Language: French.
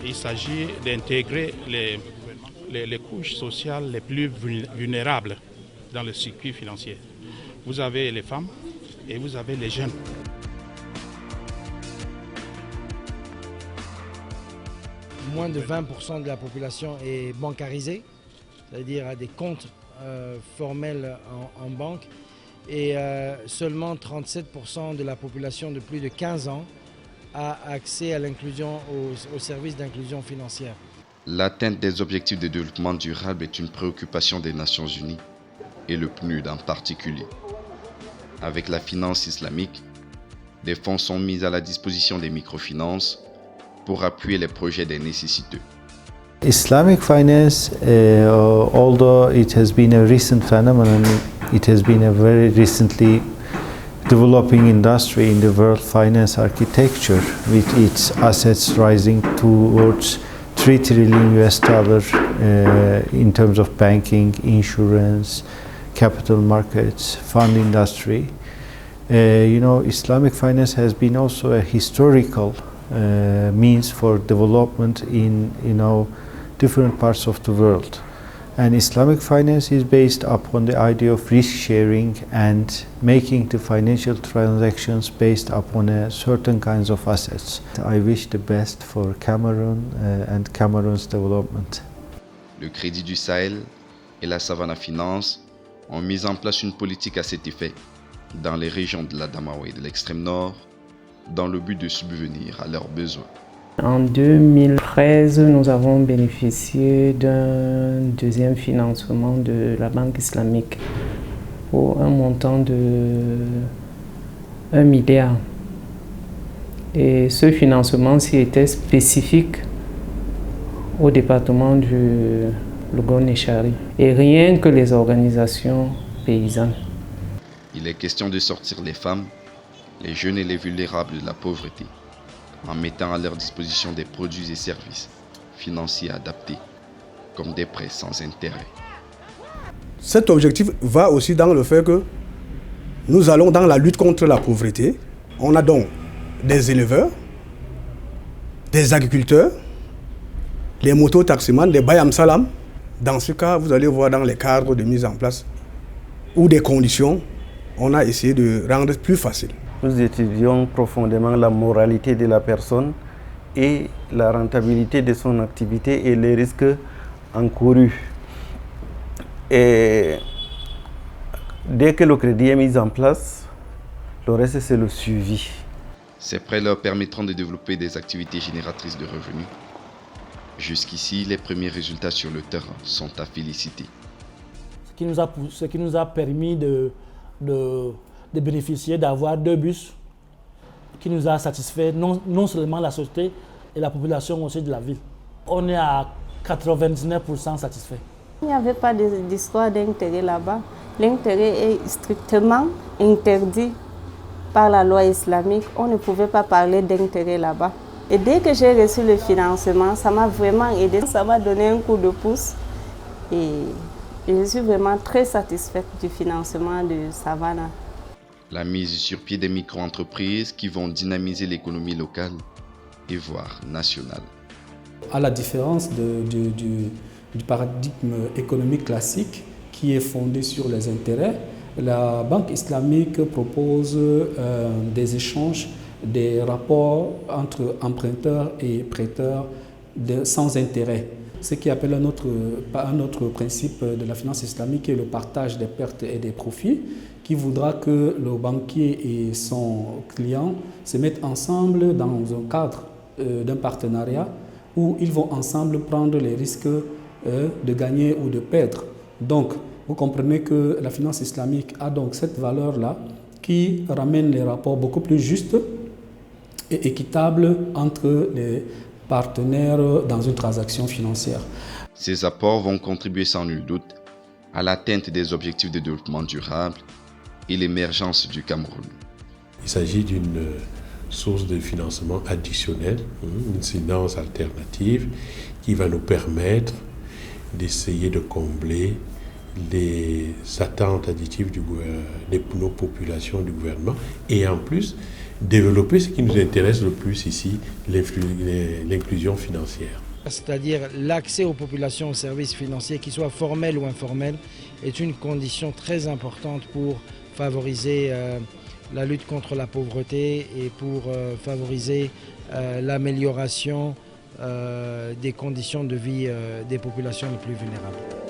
il s'agit d'intégrer les couches sociales les plus vulnérables dans le circuit financier. Vous avez les femmes et vous avez les jeunes. Moins de 20% de la population est bancarisée, c'est-à-dire a des comptes formels en banque, et seulement 37% de la population de plus de 15 ans a accès à l'inclusion, aux services d'inclusion financière. L'atteinte des objectifs de développement durable est une préoccupation des Nations Unies, et le PNUD en particulier. Avec la finance islamique, des fonds sont mis à la disposition des microfinances pour appuyer les projets des nécessiteux. Islamic finance, although it has been a recent phenomenon, it has been a very recently developing industry in the world finance architecture, with its assets rising towards $3 trillion in terms of banking, insurance, capital markets, fund industry. Islamic finance has been also a historical means for development in different parts of the world, and Islamic finance is based upon the idea of risk sharing and making the financial transactions based upon certain kinds of assets. I wish the best for Cameroon and Cameroon's development. Le Crédit du Sahel et la Savannah Finance ont mis en place une politique à cet effet dans les régions de l'Adamawa et de l'extrême nord, dans le but de subvenir à leurs besoins. En 2013, nous avons bénéficié d'un deuxième financement de la Banque islamique pour un montant de 1 milliard. Et ce financement-ci était spécifique au département du Logon-Nechari et rien que les organisations paysannes. Il est question de sortir les femmes, les jeunes et les vulnérables de la pauvreté, en mettant à leur disposition des produits et services financiers adaptés, comme des prêts sans intérêt. Cet objectif va aussi dans le fait que nous allons dans la lutte contre la pauvreté. On a donc des éleveurs, des agriculteurs, les mototaximans, des bayam salam. Dans ce cas, vous allez voir dans les cadres de mise en place ou des conditions, on a essayé de rendre plus facile. Nous étudions profondément la moralité de la personne et la rentabilité de son activité et les risques encourus. Et dès que le crédit est mis en place, le reste c'est le suivi. Ces prêts leur permettront de développer des activités génératrices de revenus. Jusqu'ici, les premiers résultats sur le terrain sont à féliciter. Ce qui nous a permis de bénéficier d'avoir 2 bus qui nous a satisfait non seulement la société et la population aussi de la ville. On est à 99% satisfait. Il n'y avait pas d'histoire d'intérêt là-bas. L'intérêt est strictement interdit par la loi islamique. On ne pouvait pas parler d'intérêt là-bas. Et dès que j'ai reçu le financement, ça m'a vraiment aidé. Ça m'a donné un coup de pouce. Et je suis vraiment très satisfaite du financement de Savannah. La mise sur pied des micro-entreprises qui vont dynamiser l'économie locale et voire nationale. À la différence du paradigme économique classique qui est fondé sur les intérêts, la Banque islamique propose des échanges, des rapports entre emprunteurs et prêteurs sans intérêt. Ce qui appelle un autre principe de la finance islamique est le partage des pertes et des profits, qui voudra que le banquier et son client se mettent ensemble dans un cadre d'un partenariat où ils vont ensemble prendre les risques de gagner ou de perdre. Donc, vous comprenez que la finance islamique a donc cette valeur-là qui ramène les rapports beaucoup plus justes et équitables entre les partenaires dans une transaction financière. Ces apports vont contribuer sans nul doute à l'atteinte des objectifs de développement durable et l'émergence du Cameroun. Il s'agit d'une source de financement additionnelle, une finance alternative qui va nous permettre d'essayer de combler les attentes additives de nos populations, du gouvernement, et en plus développer ce qui nous intéresse le plus ici, l'inclusion financière. C'est-à-dire l'accès aux populations aux services financiers, qu'ils soient formels ou informels, est une condition très importante pour favoriser la lutte contre la pauvreté et pour favoriser l'amélioration des conditions de vie des populations les plus vulnérables.